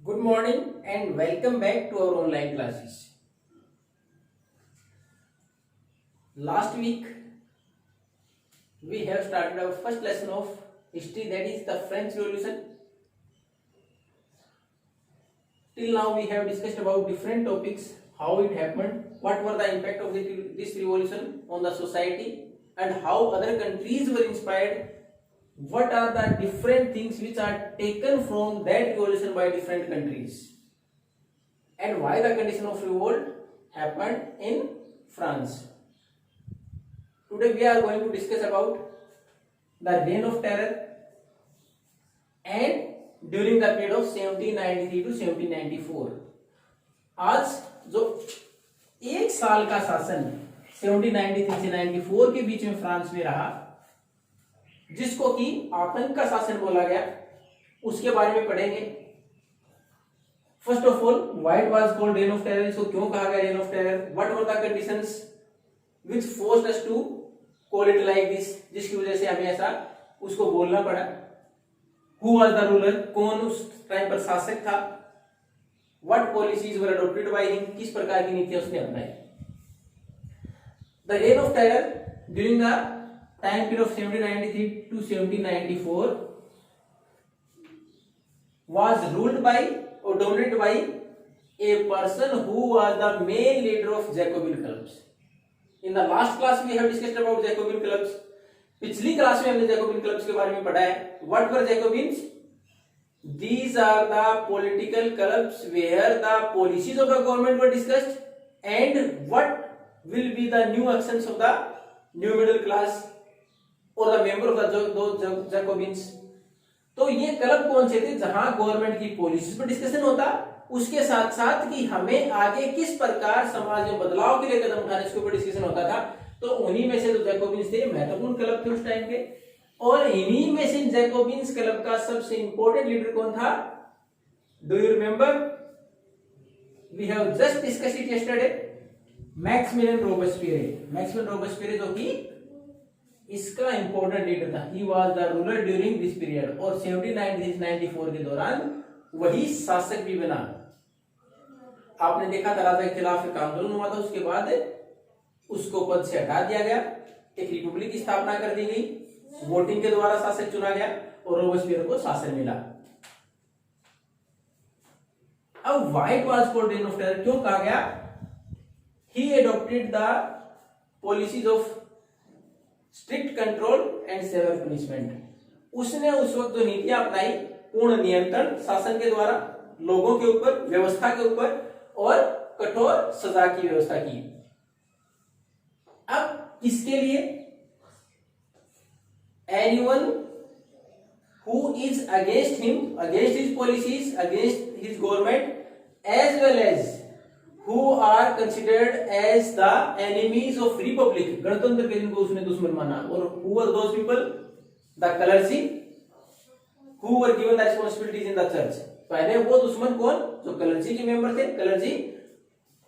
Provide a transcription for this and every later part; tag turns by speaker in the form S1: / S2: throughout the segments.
S1: Good morning and welcome back to our online classes. Last week we have started our first lesson of history, that is the French Revolution. Till now we have discussed about different topics, how it happened, what were the impact of this revolution on the society, and how other countries were inspired. What are the different things which are taken from that revolution by different countries, and why the condition of revolt happened in France. Today we are going to discuss about the reign of terror and during the period of 1793 to 1794. आज जो एक साल का शासन 1793 से 94 के बीच में France में रहा, जिसको कि आतंक का शासन बोला गया, उसके बारे में पढ़ेंगे. First of all, why was called reign of terror, इसको क्यों कहा गया reign of terror, what were the conditions which forced us to call it like this, जिसकी वजह से हमें ऐसा उसको बोलना पड़ा. हु वाज द रूलर, कौन उस टाइम पर शासक था, what policies were adopted by him, किस प्रकार की नीतियां उसने अपनाई. The rain of terror during the time period of 1793 to 1794 was ruled by or dominated by a person who was the main leader of Jacobin clubs. In the last class we have discussed about Jacobin clubs. पिछली class में हमने Jacobin clubs के बारे में पढ़ा है. What were Jacobins? These are the political clubs where the policies of the government were discussed and what will be the new actions of the new middle class और the member of the Jacobins. तो ये club कौन से थे जहां government की policies पर discussion होता, उसके साथ साथ कि हमें आगे किस प्रकार समाज में बदलाव के लिए कदम उठाने, इसके ऊपर डिस्कशन होता था. तो उन्हीं में से जो जैकोबिन्स थे महत्वपूर्ण क्लब थे उस टाइम के. और इन्हीं में से जैकोबिन्स क्लब का सबसे इंपॉर्टेंट लीडर कौन था? Do you remember? We have just discussed it yesterday. Maximilien Robespierre. Maximilien Robespierre जो कि इसका इंपॉर्टेंट लीडर था. He was the ruler during this period. और 1793-94 के दौरान वही शासक भी बना. आपने देखा था राजा के खिलाफ एक आंदोलन हुआ था, उसके बाद उसको पद से हटा दिया गया, एक रिपब्लिक की स्थापना कर दी गई, वोटिंग के द्वारा शासक चुना गया और रोबेस्पियर को शासन मिला. अब why was called reign of terror, क्यों कहा गया? He adopted the policies of strict control and severe punishment. उसने उस वक्त जो नीतियां अपनाई, पूर्ण नियंत्रण शासन के द्वारा लोगों के ऊपर, व्यवस्था के ऊपर, और कठोर सजा की व्यवस्था की. अब किसके लिए? Anyone who is against him, against his policies, against his government, as well as who are considered as the enemies of republic, गणतंत्र के जिनको उसने दुश्मन माना. और who were those people? The clergy who were given the responsibilities in the church. पहले वो दुश्मन कौन? जो clergy के मेंबर थे. clergy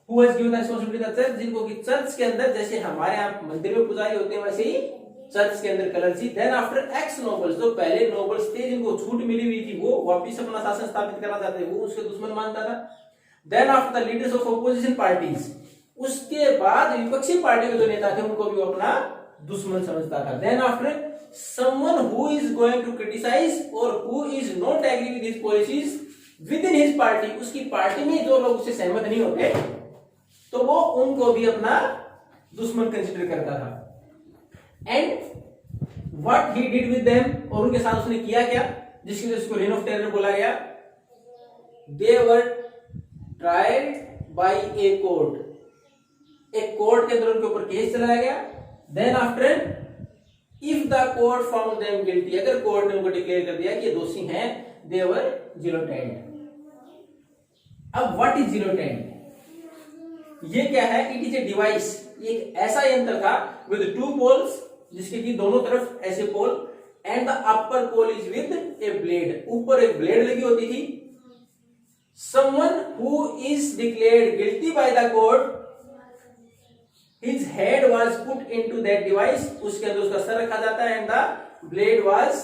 S1: who was given the responsibility in the church, जिनको कि चर्च के अंदर, जैसे हमारे यहाँ मंदिर में पुजारी होते हैं वैसे ही चर्च के अंदर clergy. then after ex nobles, जो पहले nobles थे जिनको छूट मिली हुई थी, वो वापिस अपना शासन स्थापित करना चाहते, वो उसके दुश्मन मानता था. Then after the leaders of opposition parties, उसके बाद विपक्षी पार्टी के जो नेता थे उनको भी वो अपना दुश्मन समझता था. Then after someone who is going to criticize or who is not agree with his policies within his party, उसकी पार्टी में जो लोग उससे सहमत नहीं होते तो वो उनको भी अपना दुश्मन कंसिडर करता था. And what he did with them, और उनके साथ उसने किया क्या जिसकी वजह से उसको रेन ऑफ टेरर बोला गया? They were tried by a court. एक कोर्ट के अंदर उनके ऊपर केस चलाया गया. Then after, if the court found them guilty, अगर कोर्ट ने उनको डिक्लेयर कर दिया कि ये दोषी हैं, they were guillotined. अब what is guillotine? ये क्या है? It is a device. एक ऐसा यंत्र था with two poles, जिसके की दोनों तरफ ऐसे पोल, and the upper pole is with a blade. ऊपर एक ब्लेड लगी होती थी. Someone who is declared guilty by the court, his head was put into that device. उसके अंदर उसका सर रखा जाता है and the blade was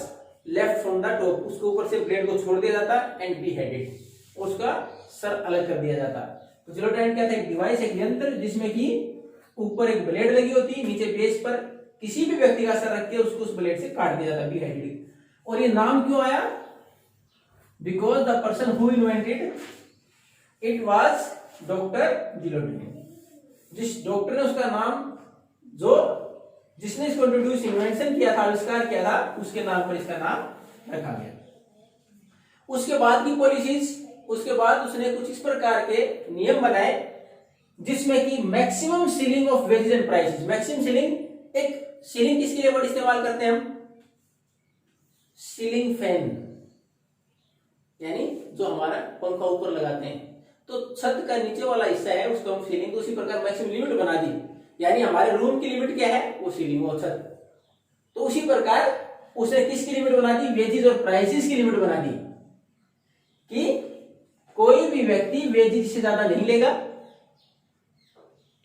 S1: left from the top. उसके ऊपर से ब्लेड को छोड़ दिया जाता and beheaded. उसका सर अलग कर दिया जाता। तो जिलोटाइन क्या था, एक डिवाइस, एक यंत्र जिसमें कि ऊपर एक ब्लेड लगी होती, नीचे बेस पर किसी भी व्यक्ति का सर रख के उसको उस ब्लेड से काट दिया जाता, बिहेडेड। और ये नाम क्यों आया, because the person who invented it was doctor Guillotin. जिस डॉक्टर ने उसका नाम, जो जिसने इसको इंट्रोड्यूस, इन्वेंशन किया था, आविष्कार किया था, उसके नाम पर इसका नाम रखा गया। उसके बाद की पॉलिसीज, उसके बाद उसने कुछ इस प्रकार के नियम बनाए जिसमें कि maximum ceiling of wages and prices. Maximum ceiling, एक सीलिंग किसके लिए वर्ड इस्तेमाल करते हैं हम, सीलिंग फैन, यानी जो हमारा पंखा ऊपर लगाते हैं, तो छत का नीचे वाला हिस्सा है उसको हम सीलिंग, तो उसी प्रकार मैक्सिमम लिमिट बना दी, यानी हमारे रूम की लिमिट क्या है, वो सीलिंग, वो छत। तो उसी प्रकार उसने किसकी लिमिट बना दी, वेजेस और प्राइसेस की लिमिट बना दी कि कोई भी व्यक्ति वेजेस से ज्यादा नहीं लेगा।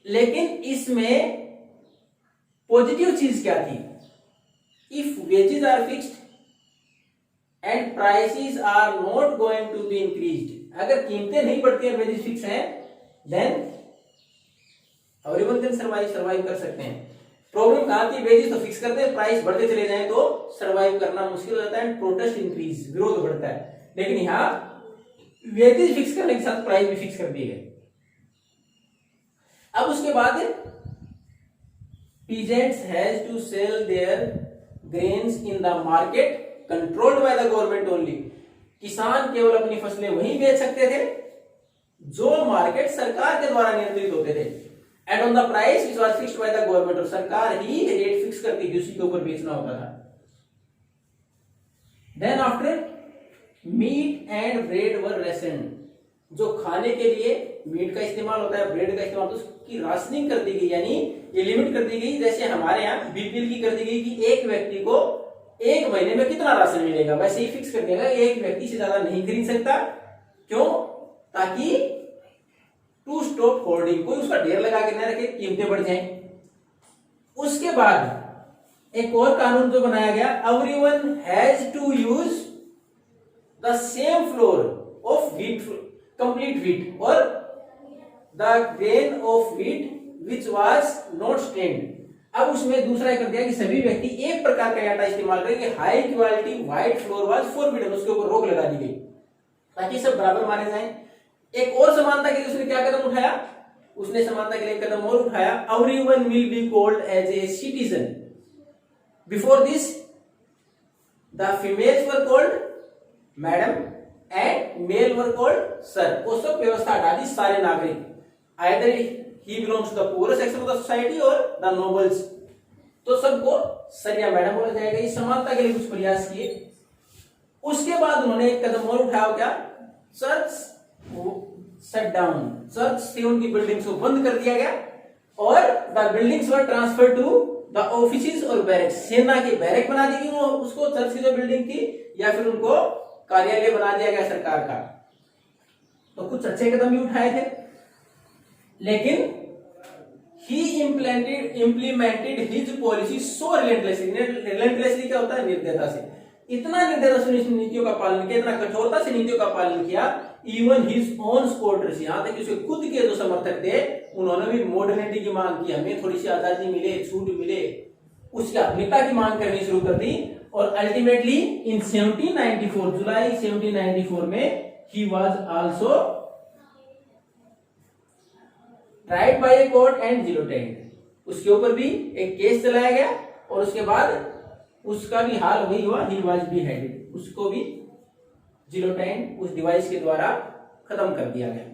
S1: लेकिन इसमें पॉजिटिव चीज क्या थी, if wages are fixed and prices are not going to be increased, अगर कीमतें नहीं बढ़ती है, वेजेस फिक्स हैं, देन एवरीवन कैन सर्वाइव कर सकते हैं। प्रॉब्लम कहां थी, वेजेस तो फिक्स करते हैं, प्राइस बढ़ते चले जाएं तो सर्वाइव करना मुश्किल हो जाता है, प्रोटेस्ट इंक्रीज, विरोध बढ़ता है। लेकिन यहां वेजेस फिक्स करने के साथ प्राइस भी फिक्स कर दिए गए। अब उसके बाद peasants has to sell their grains in the market controlled by the government only, किसान केवल अपनी फसलें वहीं बेच सकते थे जो मार्केट सरकार के द्वारा नियंत्रित होते थे, and on the price which was fixed by the government, और सरकार ही रेट फिक्स करती थी, उसी के ऊपर बेचना होता था। Then after meat and bread were rationed, जो खाने के लिए मीट का इस्तेमाल होता है, ब्रेड का इस्तेमाल, तो उसकी राशनिंग कर दी गई, यानी ये लिमिट कर दी गई। जैसे हमारे यहाँ बीपीएल की कर दी गई कि एक व्यक्ति को एक महीने में कितना राशन मिलेगा, वैसे ही फिक्स कर दिया गया, एक व्यक्ति से ज्यादा नहीं खरीद सकता। क्यों, ताकि टू स्टॉप होर्डिंग, कोई उसका ढेर लगा के न रखे, कीमतें बढ़ जाएं। उसके बाद एक और कानून जो बनाया गया, everyone has to use the same flour of wheat, complete wheat, और the grain of wheat which was not stained. अब उसमें दूसरा कर दिया कि सभी व्यक्ति एक प्रकार का आटा इस्तेमाल करेंगे, high quality white floor was forbidden, उसके ऊपर रोक लगा दी गई ताकि सब बराबर माने जाएं। एक और समानता के लिए उसने क्या कदम उठाया, उसने समानता के लिए कदम और उठाया, everyone will be called as a citizen. Before this the females were called madam and male were called sir. वो सब व्यवस्था हटा दी, सारे नागरिक, either he belongs to the poorer section of the society or the nobles, तो सबको sir या मैडम बोला जाएगा। इस समानता के लिए कुछ प्रयास किए। उसके बाद उन्होंने एक कदम और उठाया, क्या, चर्च शट डाउन, चर्च से उनकी बिल्डिंग्स को बंद कर दिया गया, और the buildings were transfer to the offices और बैरक्स, सेना के बैरक बना दी गई उसको, चर्च की जो बिल्डिंग थी, या फिर उनको कार्यालय बना दिया गया सरकार का। तो कुछ अच्छे कदम भी उठाए थे, लेकिन he implemented his policy so relentlessly क्या होता है, निर्दयता से, इतना निर्दयता से नीतियों का पालन किया, इतना कठोरता से नीतियों का पालन किया, इवन हिज ओन सपोर्टर्स, यहाँ तक कि उसके खुद के जो समर्थक थे उन्होंने भी मॉडर्निटी की मांग की, हमें थोड़ी सी आजादी मिले, छूट मिले, उसकी आधुनिकता की मांग करनी शुरू कर दी। और अल्टीमेटली इन 1794, जुलाई 1794 में ही was also tried by a court and guillotined, उसके ऊपर भी एक केस चलाया गया, और उसके बाद उसका भी हाल वही हुआ, ही वाज बीहेडेड, उसको भी जिलोटाइन्ड उस डिवाइस के द्वारा खत्म कर दिया गया।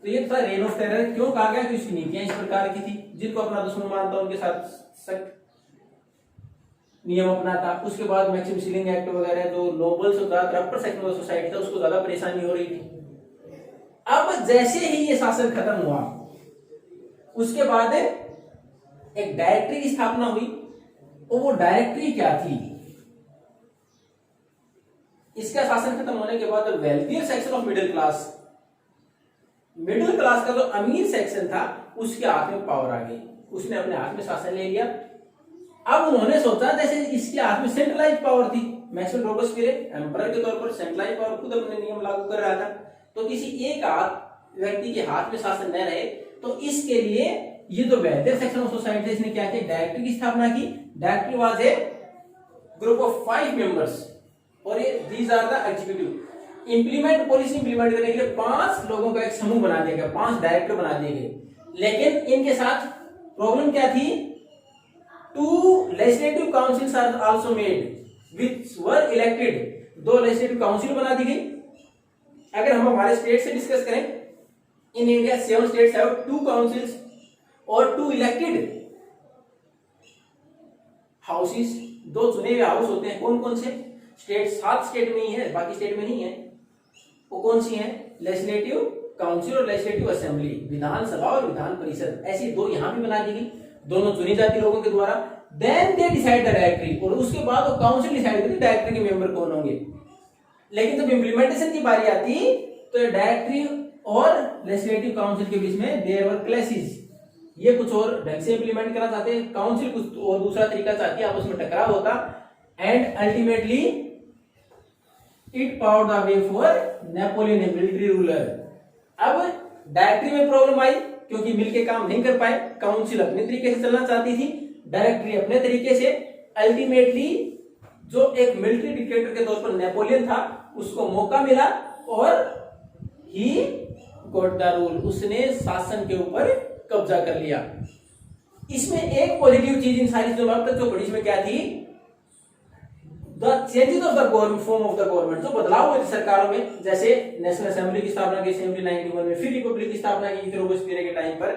S1: तो ये था रेन ऑफ टेरर। क्यों कहा गया, कि उसकी नीतियां इस प्रकार की थी, जिनको अपना दुश्मन मानता उनके साथ सख्त नियम अपनाता। उसके बाद मैक्सिमम सीलिंग एक्ट वगैरह, जो नोबल्स और ज्यादातर अपर सेक्शन ऑफ सोसाइटी था, उसको ज्यादा परेशानी हो रही थी। अब जैसे ही ये शासन खत्म हुआ, उसके बाद एक डायरेक्टरी की स्थापना हुई, और वो डायरेक्टरी क्या थी, इसका शासन खत्म होने के बाद wealthier section of middle class का जो अमीर सेक्शन था, उसके हाथ में पावर आ गई, उसने अपने हाथ में शासन ले लिया। अब उन्होंने सोचा जैसे इसके हाथ में सेंट्रलाइज पावर थी, मैक्सिमम रोबोस्फियर एम्परर के तौर पर सेंट्रलाइज पावर, खुद अपने नियम लागू कर रहा था, तो किसी एक व्यक्ति के हाथ में शासन न रहे, तो इसके लिए ये जो वेलफेयर सेक्शन ऑफ सोसाइटी इसने क्या किया, डायरेक्टरी की स्थापना की। Directory was a group of 5 members और ये these are the executive. Implement policy implement करने के लिए 5 लोगों का एक समूह बना दिया गया, 5 डायरेक्टर बना दिए गए। लेकिन इनके साथ प्रॉब्लम क्या थी, 2 legislative councils are also made which were elected. 2 legislative council बना दी गई। अगर हम हमारे स्टेट से डिस्कस करें, in India 7 states have 2 councils और 2 इलेक्टेड हाउसेस, 2 चुने हुए हाउस होते हैं। कौन कौन से स्टेट, 7 स्टेट में ही है, बाकी स्टेट में नहीं है। वो कौन सी है, लेजिस्लेटिव काउंसिल और लेजिस्लेटिव असेंबली, विधानसभा और विधान परिषद। ऐसी 2 यहां भी बना दी गई, दोनों चुनी जाती लोगं के द्वारा। Then they decide the directory, और उसके बाद वो काउंसिल डिसाइड करती डायरेक्टरी के मेंबर कौन होंगे। लेकिन जब इंप्लीमेंटेशन की बारी आती तो डायरेक्टरी और लेजिस्लेटिव काउंसिल के बीच में देयर वर क्लैशेस। ये कुछ और ढंग से इंप्लीमेंट करना चाहते हैं, काउंसिल कुछ और दूसरा तरीका चाहती है, आपस में टकराव होता। And ultimately it powered the way for Napoleon A military ruler. अब डायरेक्टरी में प्रॉब्लम आई क्योंकि मिलके काम नहीं कर पाए, काउंसिल अपने तरीके से चलना चाहती थी, डायरेक्टरी अपने तरीके से। अल्टीमेटली जो एक मिलिट्री डिक्टेटर के तौर पर नेपोलियन था, उसको मौका मिला और ही गॉट द रूल, उसने शासन के ऊपर कब्जा कर लिया। इसमें एक पॉजिटिव चीज इन सारी चीजों में जो पढ़ी, इसमें क्या थी, the changes of the government, form of the government, जो बदलाव हुए थे सरकारों में। जैसे नेशनल असेंबली की स्थापना की 1791 में, फिर रिपब्लिक की स्थापना की थी रोबेस्पियर के टाइम पर।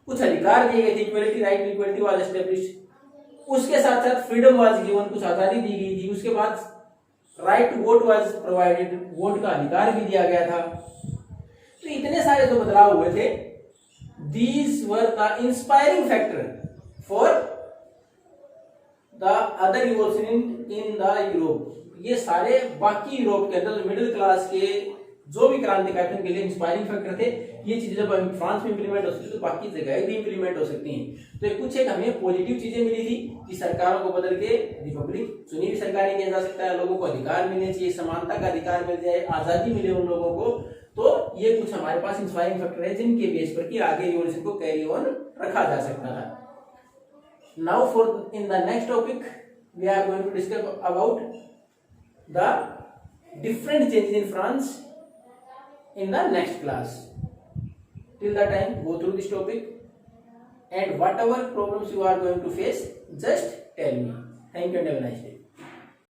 S1: कुछ अधिकार दिए गए थे, equality right equality was established. उसके साथ साथ फ्रीडम वाज गिवन, कुछ आजादी दी गई थी। उसके बाद right to vote was provided, vote का अधिकार भी दिया गया था। तो इतने सारे जो बदलाव हुए थे, these were the inspiring factor for the other revolution in the Europe। ये सारे बाकी यूरोप के अंदर मिडिल क्लास के जो भी क्रांतिकारी उनके लिए इंस्पायरिंग फैक्टर थे। ये चीजें जब फ्रांस में इंप्लीमेंट हो सकती है तो बाकी जगह भी इंप्लीमेंट हो सकती हैं। तो कुछ एक हमें पॉजिटिव चीजें मिली थी कि सरकारों को बदल के रिपब्लिक चुनी हुई सरकारें किया जा सकता है, लोगों को अधिकार मिलने चाहिए, समानता का अधिकार मिल जाए, आजादी मिले उन लोगों को। तो ये कुछ हमारे पास इंस्पायरिंग फैक्टर है जिनके बेस पर कि आगे रिवॉल्यूशन को कैरी ऑन रखा जा सकता था। Now for in the next topic we are going to discuss about the different changes in France in the next class. Till that time, go through this topic and whatever problems you are going to face, just tell me. Thank you and have a nice day.